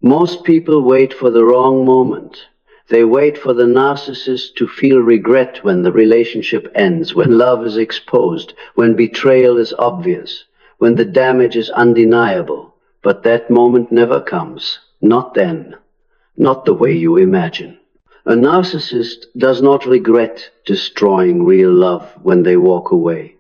Most people wait for the wrong moment. They wait for the narcissist to feel regret when the relationship ends, when love is exposed, when betrayal is obvious, when the damage is undeniable. But that moment never comes. Not then. Not the way you imagine. A narcissist does not regret destroying real love when they walk away.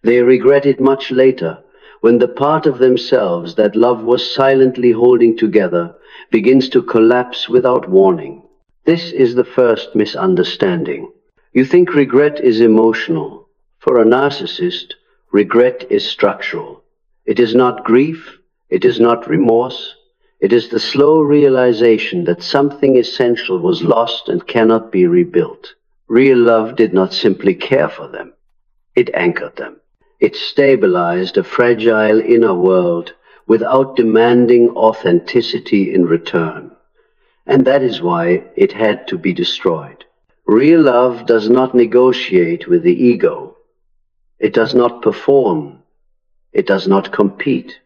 They regret it much later, when the part of themselves that love was silently holding together begins to collapse without warning. This is the first misunderstanding. You think regret is emotional. For a narcissist, regret is structural. It is not grief, it is not remorse. It is the slow realization that something essential was lost and cannot be rebuilt. Real love did not simply care for them. It anchored them. It stabilized a fragile inner world without demanding authenticity in return. And that is why it had to be destroyed. Real love does not negotiate with the ego. It does not perform. It does not compete.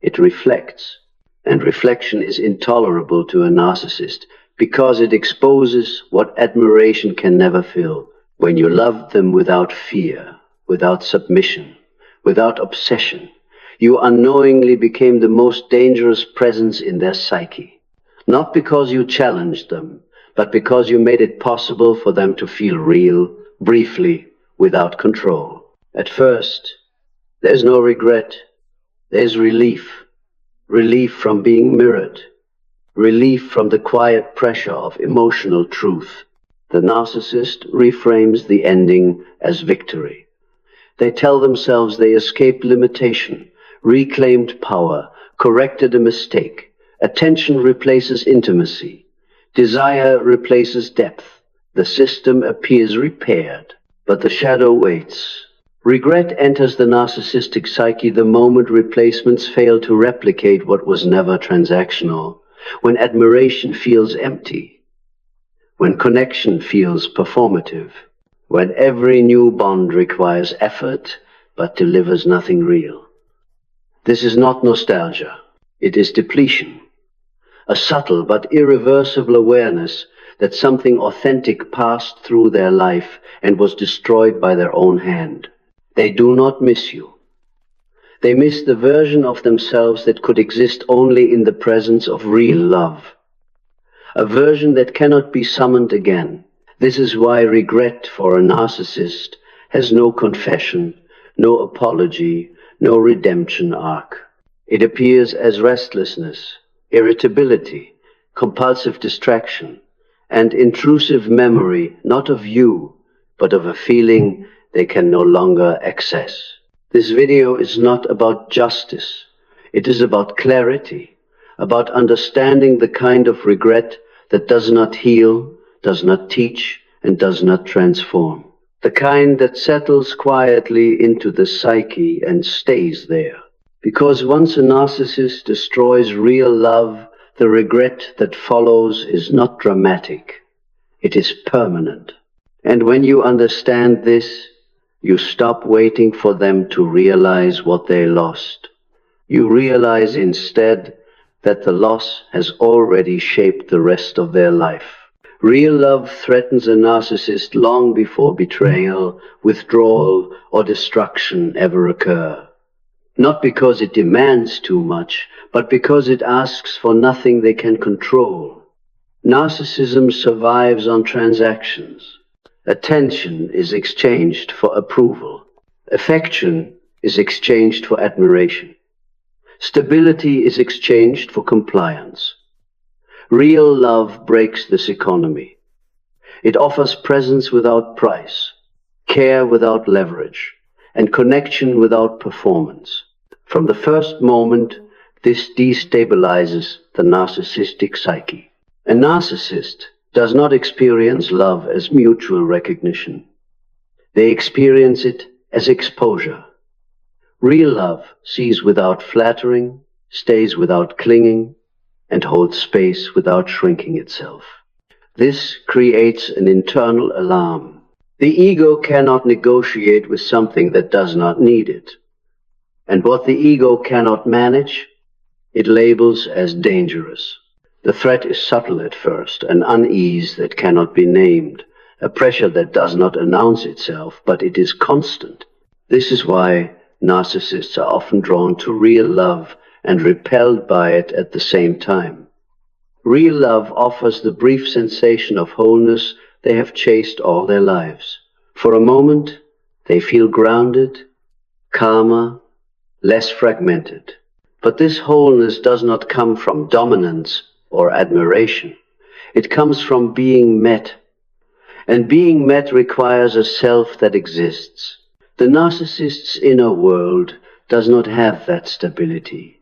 It reflects. And reflection is intolerable to a narcissist because it exposes what admiration can never fill. When you love them without fear, without submission, without obsession, you unknowingly became the most dangerous presence in their psyche. Not because you challenged them, but because you made it possible for them to feel real, briefly, without control. At first, there's no regret. There's relief. Relief from being mirrored. Relief from the quiet pressure of emotional truth. The narcissist reframes the ending as victory. They tell themselves they escaped limitation, reclaimed power, corrected a mistake. Attention replaces intimacy. Desire replaces depth. The system appears repaired, but the shadow waits. Regret enters the narcissistic psyche the moment replacements fail to replicate what was never transactional, when admiration feels empty, when connection feels performative, when every new bond requires effort but delivers nothing real. This is not nostalgia. It is depletion. A subtle but irreversible awareness that something authentic passed through their life and was destroyed by their own hand. They do not miss you. They miss the version of themselves that could exist only in the presence of real love. A version that cannot be summoned again. This is why regret for a narcissist has no confession, no apology, no redemption arc. It appears as restlessness, irritability, compulsive distraction, and intrusive memory, not of you, but of a feeling they can no longer access. This video is not about justice. It is about clarity, about understanding the kind of regret that does not heal, does not teach, and does not transform. The kind that settles quietly into the psyche and stays there. Because once a narcissist destroys real love, the regret that follows is not dramatic. It is permanent. And when you understand this, you stop waiting for them to realize what they lost. You realize instead that the loss has already shaped the rest of their life. Real love threatens a narcissist long before betrayal, withdrawal, or destruction ever occur. Not because it demands too much, but because it asks for nothing they can control. Narcissism survives on transactions. Attention is exchanged for approval. Affection is exchanged for admiration. Stability is exchanged for compliance. Real love breaks this economy. It offers presence without price, care without leverage, and connection without performance. From the first moment, this destabilizes the narcissistic psyche. A narcissist does not experience love as mutual recognition. They experience it as exposure. Real love sees without flattering, stays without clinging, and holds space without shrinking itself. This creates an internal alarm. The ego cannot negotiate with something that does not need it. And what the ego cannot manage, it labels as dangerous. The threat is subtle at first, an unease that cannot be named, a pressure that does not announce itself, but it is constant. This is why narcissists are often drawn to real love and repelled by it at the same time. Real love offers the brief sensation of wholeness they have chased all their lives. For a moment, they feel grounded, calmer, less fragmented. But this wholeness does not come from dominance or admiration. It comes from being met. And being met requires a self that exists. The narcissist's inner world does not have that stability.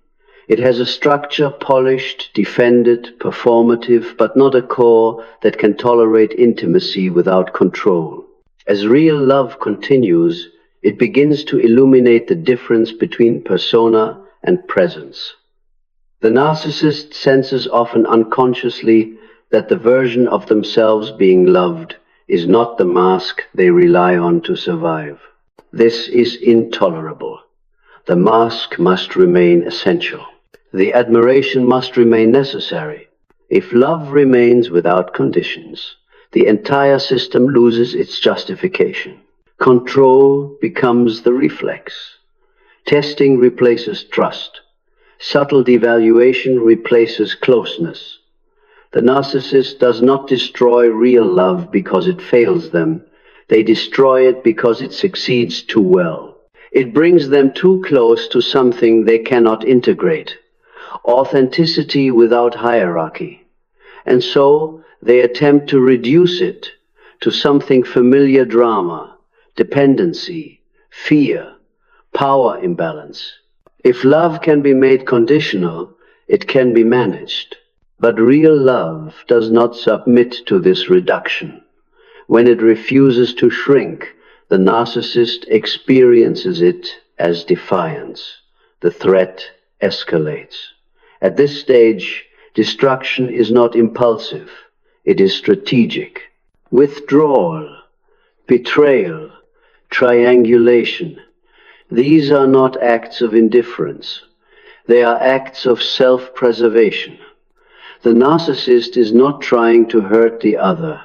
It has a structure polished, defended, performative, but not a core that can tolerate intimacy without control. As real love continues, it begins to illuminate the difference between persona and presence. The narcissist senses often unconsciously that the version of themselves being loved is not the mask they rely on to survive. This is intolerable. The mask must remain essential. The admiration must remain necessary. If love remains without conditions, the entire system loses its justification. Control becomes the reflex. Testing replaces trust. Subtle devaluation replaces closeness. The narcissist does not destroy real love because it fails them. They destroy it because it succeeds too well. It brings them too close to something they cannot integrate. Authenticity without hierarchy. And so they attempt to reduce it to something familiar: drama, dependency, fear, power imbalance. If love can be made conditional, it can be managed. But real love does not submit to this reduction. When it refuses to shrink, the narcissist experiences it as defiance. The threat escalates. At this stage, destruction is not impulsive, it is strategic. Withdrawal, betrayal, triangulation. These are not acts of indifference. They are acts of self-preservation. The narcissist is not trying to hurt the other.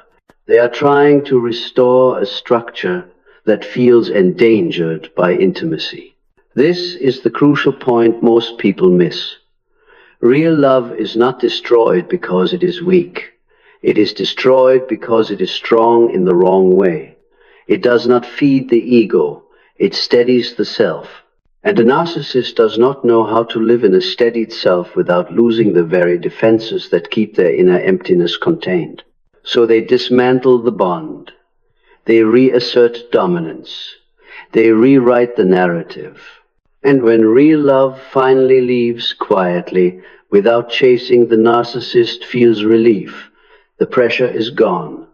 They are trying to restore a structure that feels endangered by intimacy. This is the crucial point most people miss. Real love is not destroyed because it is weak. It is destroyed because it is strong in the wrong way. It does not feed the ego. It steadies the self. And a narcissist does not know how to live in a steadied self without losing the very defenses that keep their inner emptiness contained. So they dismantle the bond. They reassert dominance. They rewrite the narrative. And when real love finally leaves quietly, without chasing, the narcissist feels relief. The pressure is gone.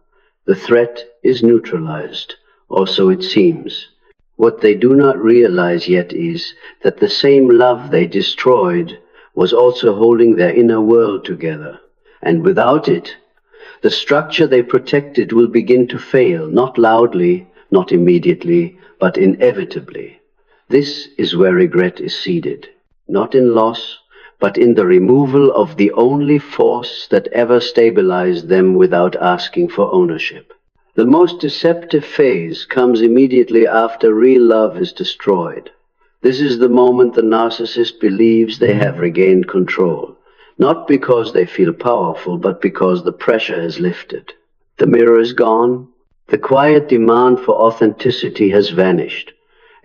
The threat is neutralized, or so it seems. What they do not realize yet is that the same love they destroyed was also holding their inner world together. And without it, the structure they protected will begin to fail, not loudly, not immediately, but inevitably. This is where regret is seeded, not in loss, but in the removal of the only force that ever stabilized them without asking for ownership. The most deceptive phase comes immediately after real love is destroyed. This is the moment the narcissist believes they have regained control, not because they feel powerful, but because the pressure has lifted. The mirror is gone, the quiet demand for authenticity has vanished,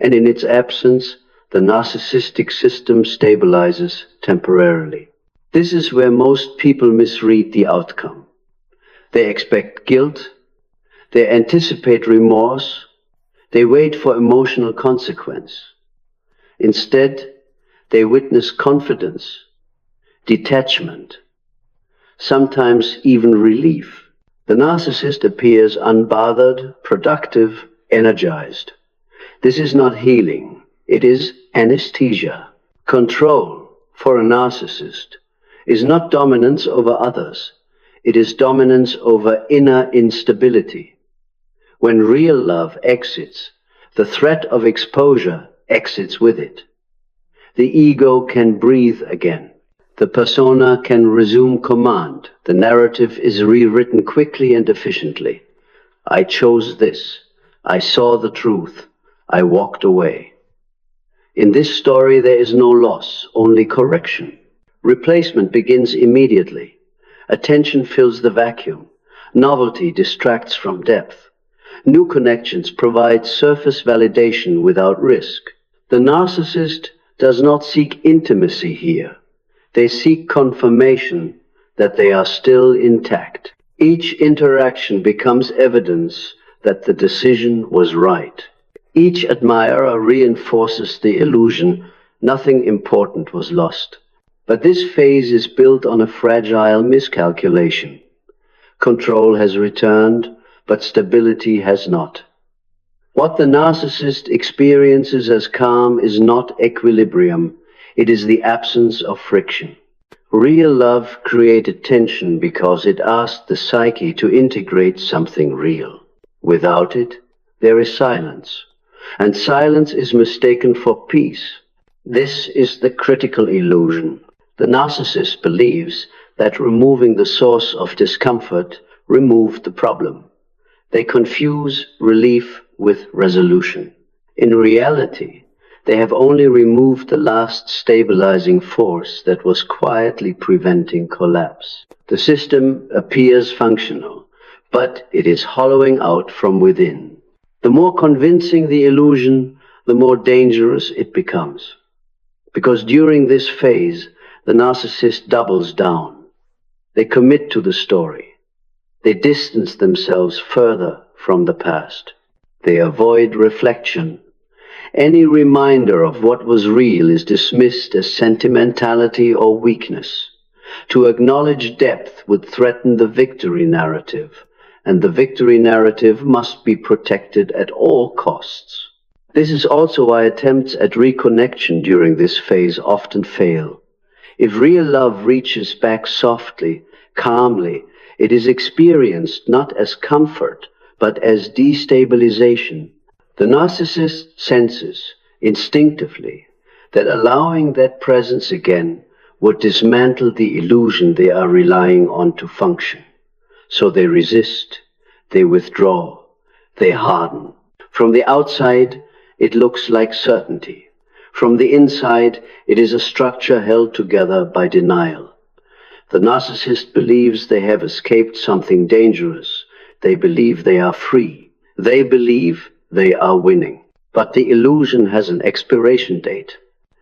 and in its absence, the narcissistic system stabilizes temporarily. This is where most people misread the outcome. They expect guilt. They anticipate remorse. They wait for emotional consequence. Instead, they witness confidence, detachment, sometimes even relief. The narcissist appears unbothered, productive, energized. This is not healing. It is anesthesia. Control, for a narcissist, is not dominance over others. It is dominance over inner instability. When real love exits, the threat of exposure exits with it. The ego can breathe again. The persona can resume command. The narrative is rewritten quickly and efficiently. I chose this. I saw the truth. I walked away. In this story, there is no loss, only correction. Replacement begins immediately. Attention fills the vacuum. Novelty distracts from depth. New connections provide surface validation without risk. The narcissist does not seek intimacy here. They seek confirmation that they are still intact. Each interaction becomes evidence that the decision was right. Each admirer reinforces the illusion nothing important was lost. But this phase is built on a fragile miscalculation. Control has returned, but stability has not. What the narcissist experiences as calm is not equilibrium, it is the absence of friction. Real love created tension because it asked the psyche to integrate something real. Without it, there is silence, and silence is mistaken for peace. This is the critical illusion. The narcissist believes that removing the source of discomfort removed the problem. They confuse relief with resolution. In reality, they have only removed the last stabilizing force that was quietly preventing collapse. The system appears functional, but it is hollowing out from within. The more convincing the illusion, the more dangerous it becomes. Because during this phase, the narcissist doubles down. They commit to the story. They distance themselves further from the past. They avoid reflection. Any reminder of what was real is dismissed as sentimentality or weakness. To acknowledge depth would threaten the victory narrative, and the victory narrative must be protected at all costs. This is also why attempts at reconnection during this phase often fail. If real love reaches back softly, calmly, it is experienced not as comfort, but as destabilization. The narcissist senses, instinctively, that allowing that presence again would dismantle the illusion they are relying on to function. So they resist, they withdraw, they harden. From the outside, it looks like certainty. From the inside, it is a structure held together by denial. The narcissist believes they have escaped something dangerous. They believe they are free. They believe they are winning. But the illusion has an expiration date.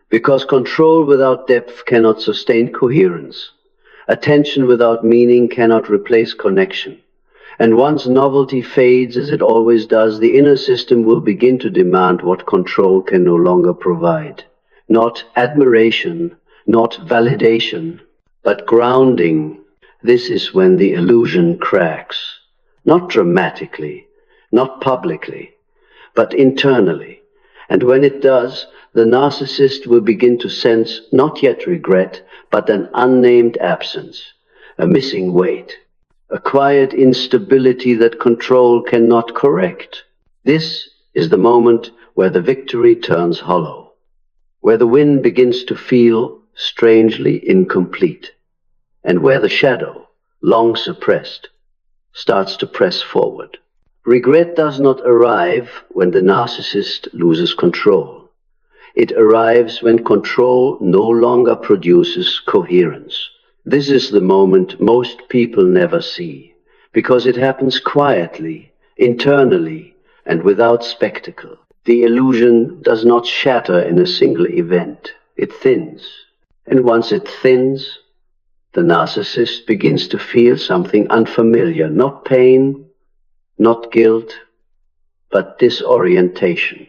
Because control without depth cannot sustain coherence. Attention without meaning cannot replace connection. And once novelty fades, as it always does, the inner system will begin to demand what control can no longer provide. Not admiration, not validation, but grounding. This is when the illusion cracks. Not dramatically, not publicly, but internally. And when it does, the narcissist will begin to sense not yet regret, but an unnamed absence, a missing weight, a quiet instability that control cannot correct. This is the moment where the victory turns hollow, where the win begins to feel strangely incomplete, and where the shadow, long suppressed, starts to press forward. Regret does not arrive when the narcissist loses control. It arrives when control no longer produces coherence. This is the moment most people never see, because it happens quietly, internally, and without spectacle. The illusion does not shatter in a single event. It thins. And once it thins, the narcissist begins to feel something unfamiliar, not pain, not guilt, but disorientation.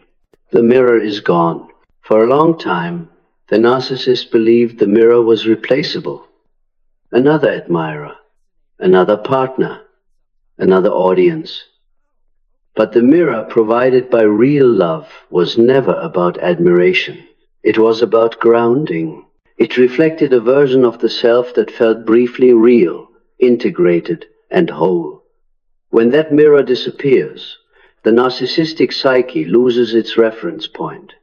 The mirror is gone. For a long time, the narcissist believed the mirror was replaceable. Another admirer, another partner, another audience. But the mirror provided by real love was never about admiration. It was about grounding. It reflected a version of the self that felt briefly real, integrated, and whole. When that mirror disappears, the narcissistic psyche loses its reference point.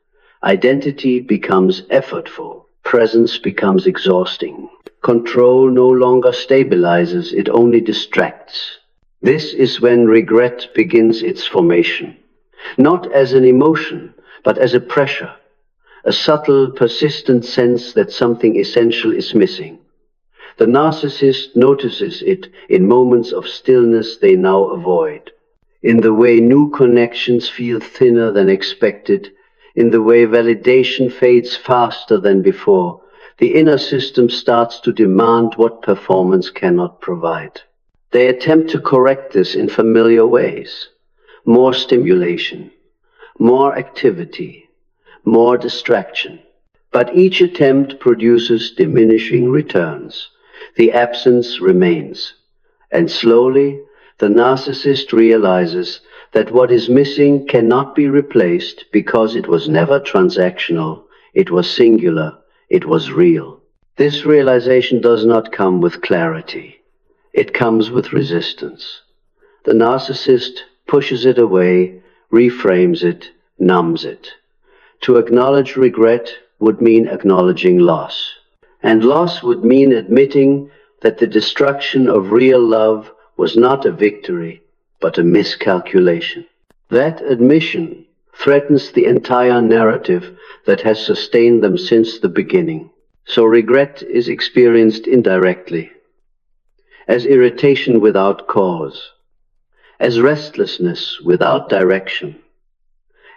Identity becomes effortful. Presence becomes exhausting. Control no longer stabilizes, it only distracts. This is when regret begins its formation, not as an emotion, but as a pressure, a subtle, persistent sense that something essential is missing. The narcissist notices it in moments of stillness they now avoid, in the way new connections feel thinner than expected, in the way validation fades faster than before. The inner system starts to demand what performance cannot provide. They attempt to correct this in familiar ways: more stimulation, more activity, more distraction. But each attempt produces diminishing returns. The absence remains, and slowly the narcissist realizes that what is missing cannot be replaced because it was never transactional, it was singular, it was real. This realization does not come with clarity. It comes with resistance. The narcissist pushes it away, reframes it, numbs it. To acknowledge regret would mean acknowledging loss. And loss would mean admitting that the destruction of real love was not a victory, but a miscalculation. That admission threatens the entire narrative that has sustained them since the beginning. So regret is experienced indirectly, as irritation without cause, as restlessness without direction,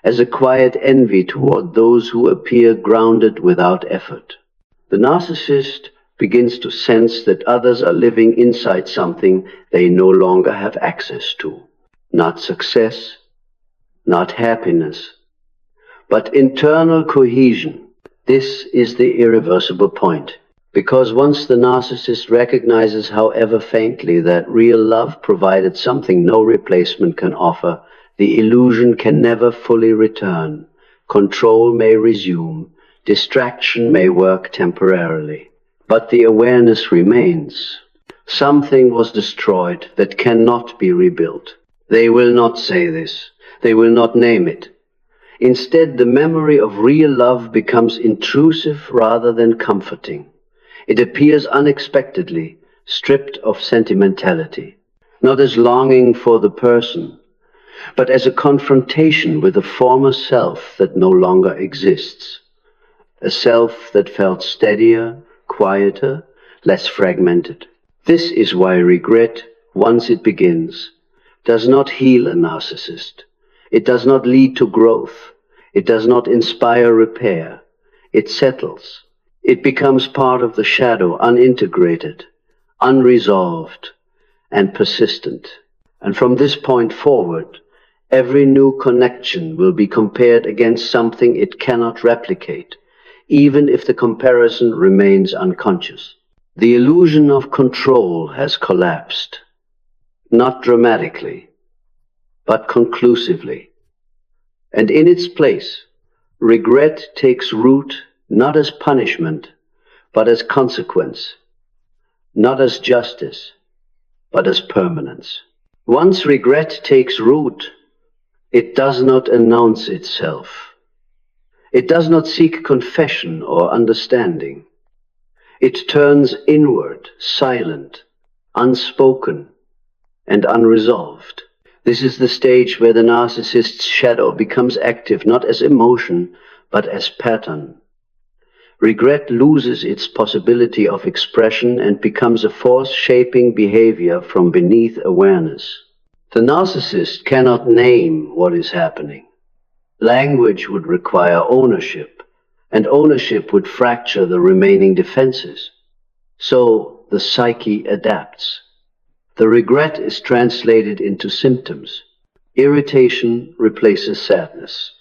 as a quiet envy toward those who appear grounded without effort. The narcissist begins to sense that others are living inside something they no longer have access to. Not success, not happiness, but internal cohesion. This is the irreversible point. Because once the narcissist recognizes, however faintly, that real love provided something no replacement can offer, the illusion can never fully return. Control may resume, distraction may work temporarily, but the awareness remains. Something was destroyed that cannot be rebuilt. They will not say this. They will not name it. Instead, the memory of real love becomes intrusive rather than comforting. It appears unexpectedly, stripped of sentimentality, not as longing for the person, but as a confrontation with a former self that no longer exists. A self that felt steadier, quieter, less fragmented. This is why regret, once it begins, does not heal a narcissist. It does not lead to growth. It does not inspire repair. It settles. It becomes part of the shadow, unintegrated, unresolved, and persistent. And from this point forward, every new connection will be compared against something it cannot replicate, even if the comparison remains unconscious. The illusion of control has collapsed, not dramatically, but conclusively. And in its place, regret takes root not as punishment, but as consequence, not as justice, but as permanence. Once regret takes root, it does not announce itself. It does not seek confession or understanding. It turns inward, silent, unspoken, and unresolved. This is the stage where the narcissist's shadow becomes active not as emotion, but as pattern. Regret loses its possibility of expression and becomes a force shaping behavior from beneath awareness. The narcissist cannot name what is happening. Language would require ownership, and ownership would fracture the remaining defenses. So the psyche adapts. The regret is translated into symptoms. Irritation replaces sadness.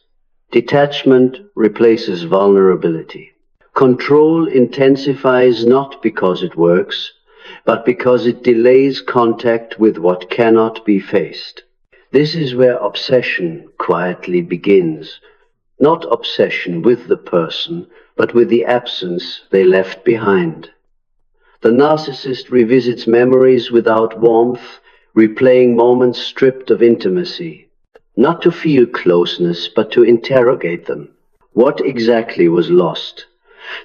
Detachment replaces vulnerability. Control intensifies not because it works, but because it delays contact with what cannot be faced. This is where obsession quietly begins. Not obsession with the person, but with the absence they left behind. The narcissist revisits memories without warmth, replaying moments stripped of intimacy, not to feel closeness, but to interrogate them. What exactly was lost?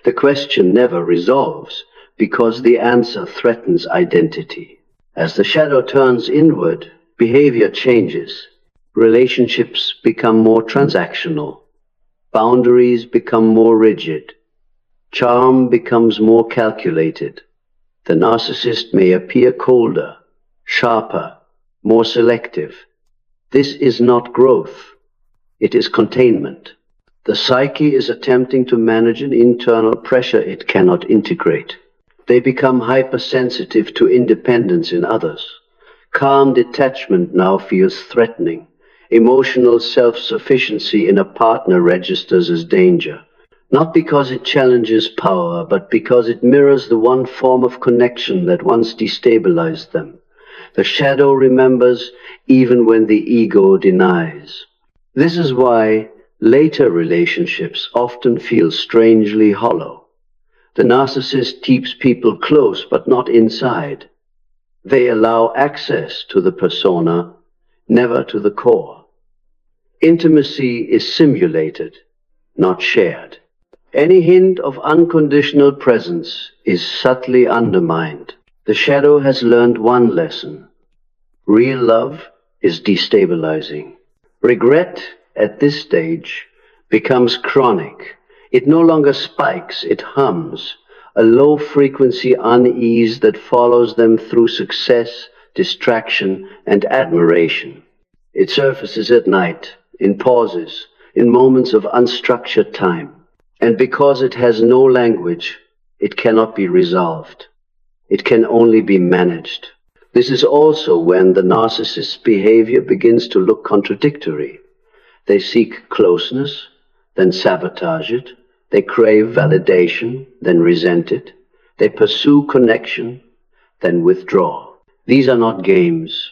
The question never resolves because the answer threatens identity. As the shadow turns inward, behavior changes. Relationships become more transactional. Boundaries become more rigid. Charm becomes more calculated. The narcissist may appear colder, sharper, more selective. This is not growth. It is containment. The psyche is attempting to manage an internal pressure it cannot integrate. They become hypersensitive to independence in others. Calm detachment now feels threatening. Emotional self-sufficiency in a partner registers as danger. Not because it challenges power, but because it mirrors the one form of connection that once destabilized them. The shadow remembers even when the ego denies. This is why later relationships often feel strangely hollow. The narcissist keeps people close but not inside. They allow access to the persona, never to the core. Intimacy is simulated, not shared. Any hint of unconditional presence is subtly undermined. The shadow has learned one lesson. Real love is destabilizing. Regret at this stage becomes chronic. It no longer spikes, it hums, a low-frequency unease that follows them through success, distraction, and admiration. It surfaces at night, in pauses, in moments of unstructured time. And because it has no language, it cannot be resolved. It can only be managed. This is also when the narcissist's behavior begins to look contradictory. They seek closeness, then sabotage it. They crave validation, then resent it. They pursue connection, then withdraw. These are not games.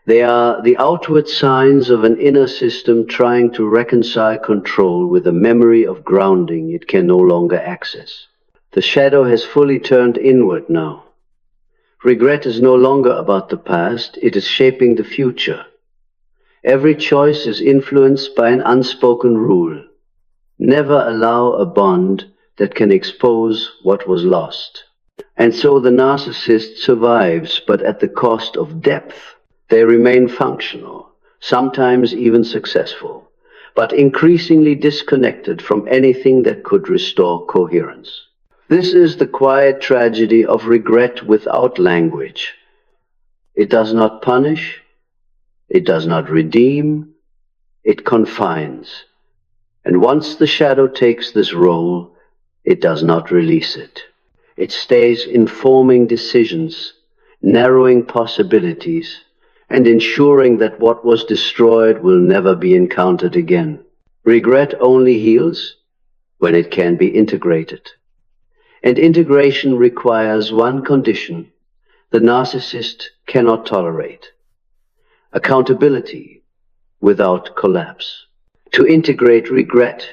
They are the outward signs of an inner system trying to reconcile control with a memory of grounding it can no longer access. The shadow has fully turned inward now. Regret is no longer about the past, it is shaping the future. Every choice is influenced by an unspoken rule. Never allow a bond that can expose what was lost. And so the narcissist survives, but at the cost of depth. They remain functional, sometimes even successful, but increasingly disconnected from anything that could restore coherence. This is the quiet tragedy of regret without language. It does not punish, it does not redeem, it confines. And once the shadow takes this role, it does not release it. It stays informing decisions, narrowing possibilities, and ensuring that what was destroyed will never be encountered again. Regret only heals when it can be integrated. And integration requires one condition the narcissist cannot tolerate: accountability without collapse. To integrate regret,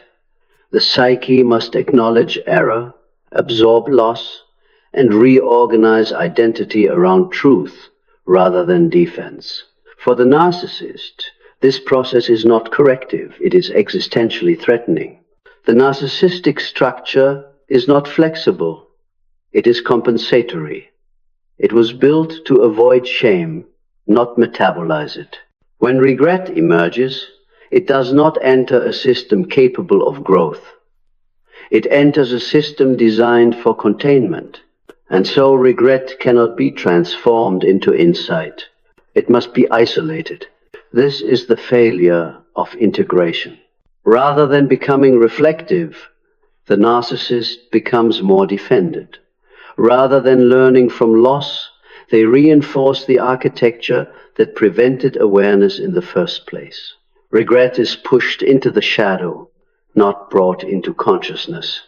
the psyche must acknowledge error, absorb loss, and reorganize identity around truth rather than defense. For the narcissist, this process is not corrective, it is existentially threatening. The narcissistic structure is not flexible, it is compensatory. It was built to avoid shame, not metabolize it. When regret emerges, it does not enter a system capable of growth. It enters a system designed for containment. And so regret cannot be transformed into insight. It must be isolated. This is the failure of integration. Rather than becoming reflective, the narcissist becomes more defended. Rather than learning from loss, they reinforce the architecture that prevented awareness in the first place. Regret is pushed into the shadow, not brought into consciousness.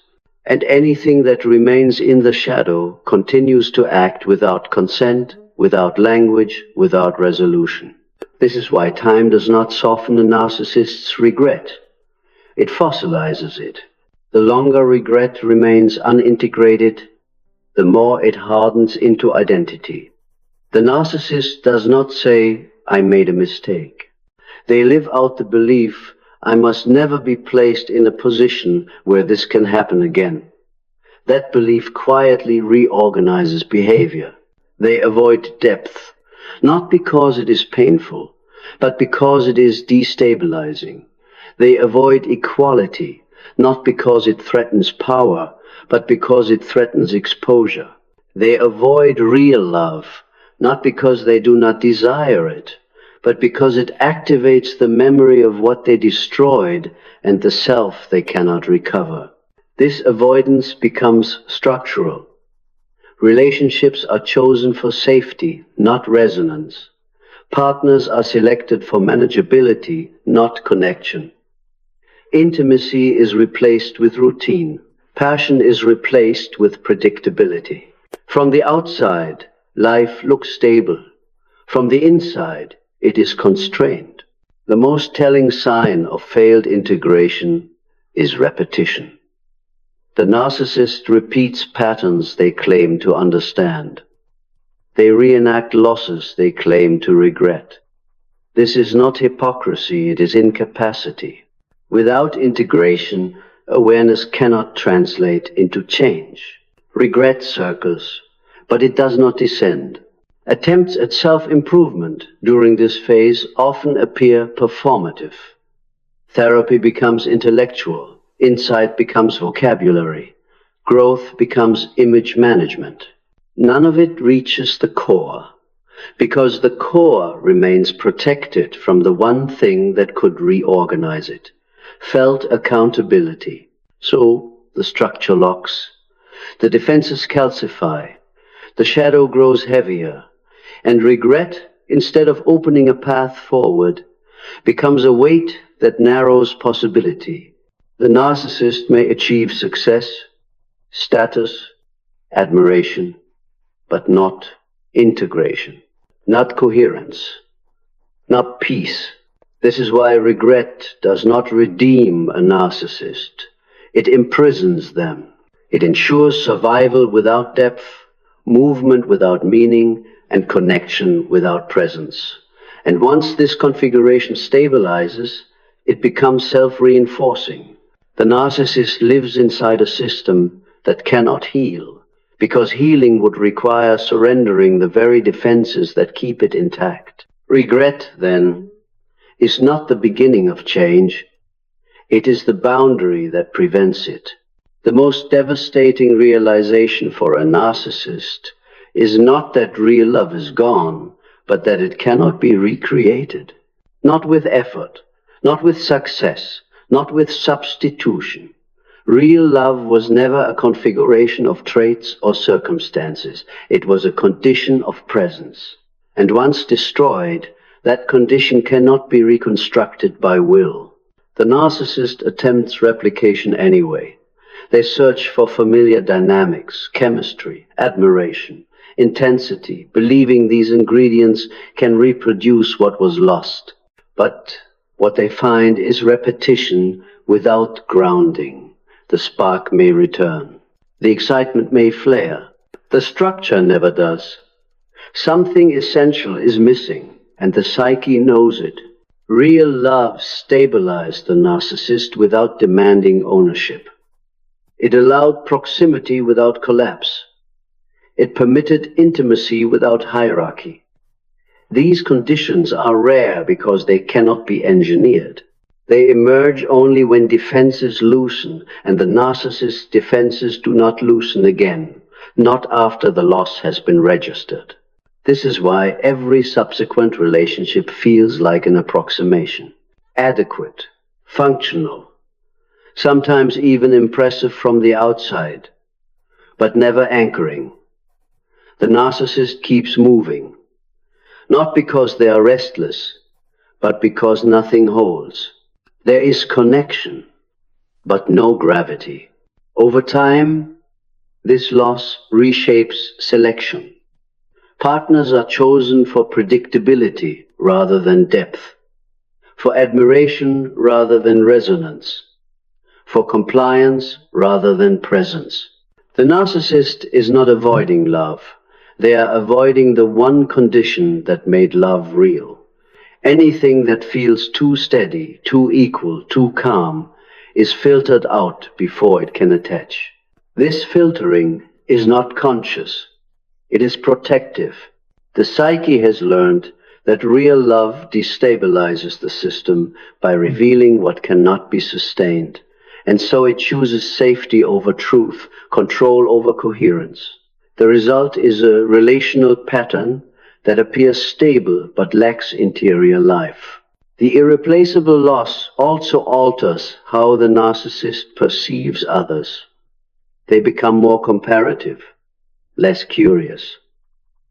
And anything that remains in the shadow continues to act without consent, without language, without resolution. This is why time does not soften a narcissist's regret. It fossilizes it. The longer regret remains unintegrated, the more it hardens into identity. The narcissist does not say, "I made a mistake." They live out the belief, "I must never be placed in a position where this can happen again." That belief quietly reorganizes behavior. They avoid depth, not because it is painful, but because it is destabilizing. They avoid equality, not because it threatens power, but because it threatens exposure. They avoid real love, not because they do not desire it, but because it activates the memory of what they destroyed and the self they cannot recover. This avoidance becomes structural. Relationships are chosen for safety, not resonance. Partners are selected for manageability, not connection. Intimacy is replaced with routine. Passion is replaced with predictability. From the outside, life looks stable. From the inside, it is constrained. The most telling sign of failed integration is repetition. The narcissist repeats patterns they claim to understand. They reenact losses they claim to regret. This is not hypocrisy, it is incapacity. Without integration, awareness cannot translate into change. Regret circles, but it does not descend. Attempts at self-improvement during this phase often appear performative. Therapy becomes intellectual, insight becomes vocabulary, growth becomes image management. None of it reaches the core, because the core remains protected from the one thing that could reorganize it: felt accountability. So the structure locks, the defenses calcify, the shadow grows heavier, and regret, instead of opening a path forward, becomes a weight that narrows possibility. The narcissist may achieve success, status, admiration, but not integration, not coherence, not peace. This is why regret does not redeem a narcissist. It imprisons them. It ensures survival without depth, movement without meaning, and connection without presence. And once this configuration stabilizes, it becomes self-reinforcing. The narcissist lives inside a system that cannot heal, because healing would require surrendering the very defenses that keep it intact. Regret, then, is not the beginning of change. It is the boundary that prevents it. The most devastating realization for a narcissist is not that real love is gone, but that it cannot be recreated. Not with effort, not with success, not with substitution. Real love was never a configuration of traits or circumstances. It was a condition of presence. And once destroyed, that condition cannot be reconstructed by will. The narcissist attempts replication anyway. They search for familiar dynamics, chemistry, admiration, intensity, believing these ingredients can reproduce what was lost. But what they find is repetition without grounding. The spark may return. The excitement may flare. The structure never does. Something essential is missing, and the psyche knows it. Real love stabilized the narcissist without demanding ownership. It allowed proximity without collapse. It permitted intimacy without hierarchy. These conditions are rare because they cannot be engineered. They emerge only when defenses loosen, and the narcissist's defenses do not loosen again, not after the loss has been registered. This is why every subsequent relationship feels like an approximation. Adequate, functional, sometimes even impressive from the outside, but never anchoring. The narcissist keeps moving, not because they are restless, but because nothing holds. There is connection, but no gravity. Over time, this loss reshapes selection. Partners are chosen for predictability rather than depth, for admiration rather than resonance, for compliance rather than presence. The narcissist is not avoiding love. They are avoiding the one condition that made love real. Anything that feels too steady, too equal, too calm is filtered out before it can attach. This filtering is not conscious. It is protective. The psyche has learned that real love destabilizes the system by revealing what cannot be sustained, and so it chooses safety over truth, control over coherence. The result is a relational pattern that appears stable but lacks interior life. The irreplaceable loss also alters how the narcissist perceives others. They become more comparative, less curious.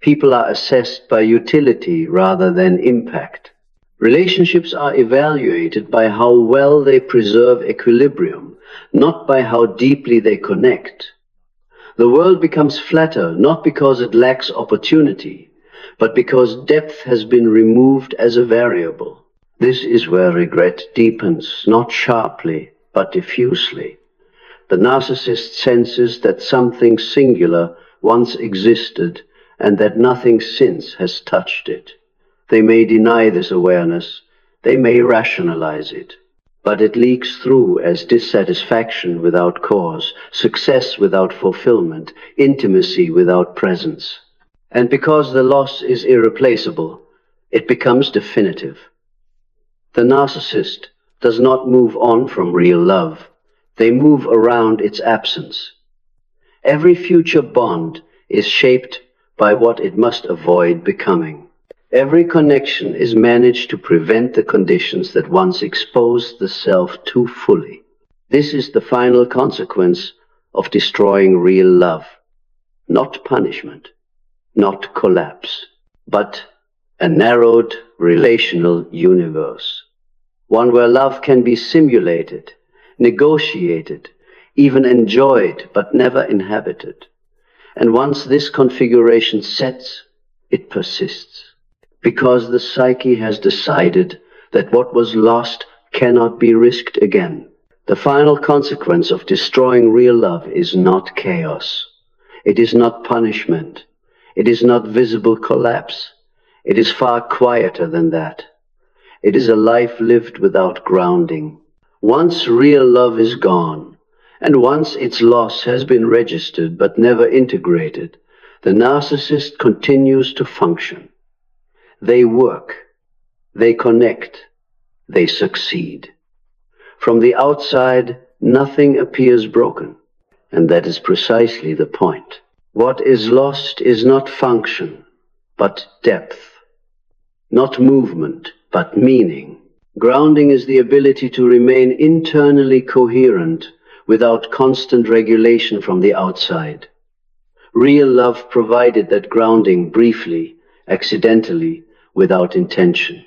People are assessed by utility rather than impact. Relationships are evaluated by how well they preserve equilibrium, not by how deeply they connect. The world becomes flatter not because it lacks opportunity, but because depth has been removed as a variable. This is where regret deepens, not sharply, but diffusely. The narcissist senses that something singular once existed and that nothing since has touched it. They may deny this awareness, they may rationalize it, but it leaks through as dissatisfaction without cause, success without fulfillment, intimacy without presence. And because the loss is irreplaceable, it becomes definitive. The narcissist does not move on from real love. They move around its absence. Every future bond is shaped by what it must avoid becoming. Every connection is managed to prevent the conditions that once exposed the self too fully. This is the final consequence of destroying real love. Not punishment, not collapse, but a narrowed relational universe. One where love can be simulated, negotiated, even enjoyed, but never inhabited. And once this configuration sets, it persists. Because the psyche has decided that what was lost cannot be risked again. The final consequence of destroying real love is not chaos. It is not punishment. It is not visible collapse. It is far quieter than that. It is a life lived without grounding. Once real love is gone, and once its loss has been registered but never integrated, the narcissist continues to function. They work, they connect, they succeed. From the outside, nothing appears broken, and that is precisely the point. What is lost is not function, but depth. Not movement, but meaning. Grounding is the ability to remain internally coherent without constant regulation from the outside. Real love provided that grounding briefly, accidentally, without intention.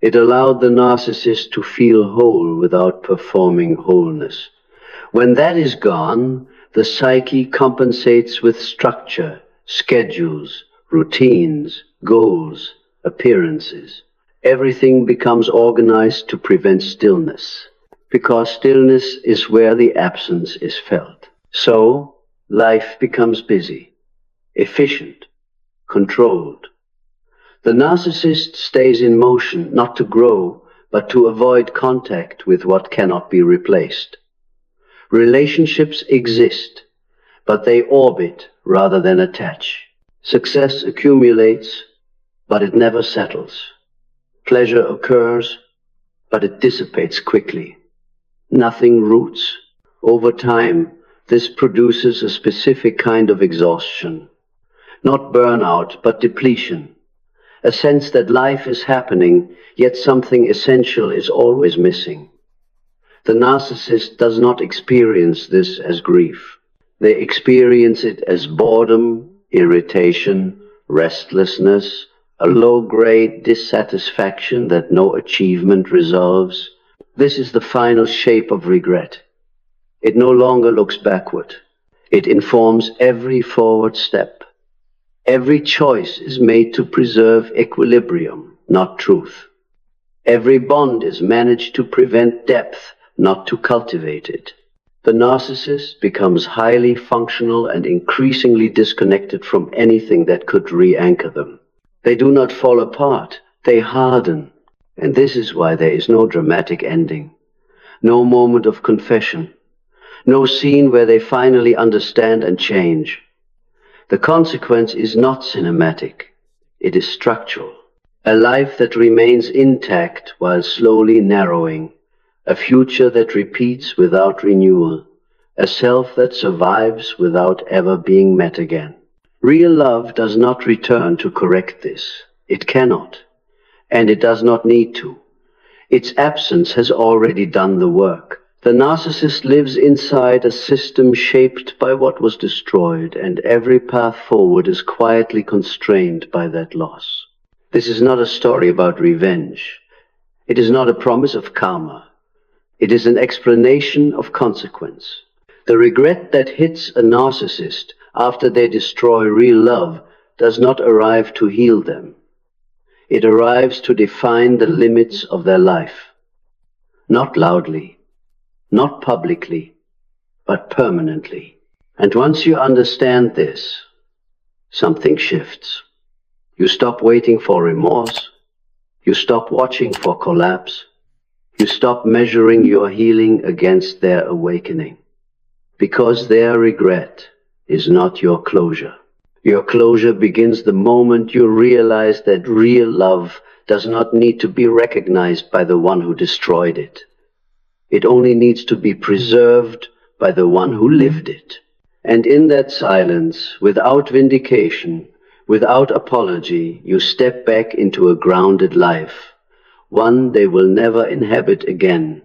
It allowed the narcissist to feel whole without performing wholeness. When that is gone, the psyche compensates with structure, schedules, routines, goals, appearances. Everything becomes organized to prevent stillness, because stillness is where the absence is felt. So, life becomes busy, efficient, controlled. The narcissist stays in motion not to grow, but to avoid contact with what cannot be replaced. Relationships exist, but they orbit rather than attach. Success accumulates, but it never settles. Pleasure occurs, but it dissipates quickly. Nothing roots. Over time, this produces a specific kind of exhaustion. Not burnout, but depletion. A sense that life is happening, yet something essential is always missing. The narcissist does not experience this as grief. They experience it as boredom, irritation, restlessness, a low-grade dissatisfaction that no achievement resolves. This is the final shape of regret. It no longer looks backward. It informs every forward step. Every choice is made to preserve equilibrium, not truth. Every bond is managed to prevent depth, not to cultivate it. The narcissist becomes highly functional and increasingly disconnected from anything that could re-anchor them. They do not fall apart, they harden. And this is why there is no dramatic ending, no moment of confession, no scene where they finally understand and change. The consequence is not cinematic, it is structural. A life that remains intact while slowly narrowing, a future that repeats without renewal, a self that survives without ever being met again. Real love does not return to correct this. It cannot, and it does not need to. Its absence has already done the work. The narcissist lives inside a system shaped by what was destroyed, and every path forward is quietly constrained by that loss. This is not a story about revenge. It is not a promise of karma. It is an explanation of consequence. The regret that hits a narcissist after they destroy real love does not arrive to heal them. It arrives to define the limits of their life. Not loudly, not publicly, but permanently. And once you understand this, something shifts. You stop waiting for remorse. You stop watching for collapse. You stop measuring your healing against their awakening. Because their regret is not your closure. Your closure begins the moment you realize that real love does not need to be recognized by the one who destroyed it. It only needs to be preserved by the one who lived it. And in that silence, without vindication, without apology, you step back into a grounded life, one they will never inhabit again.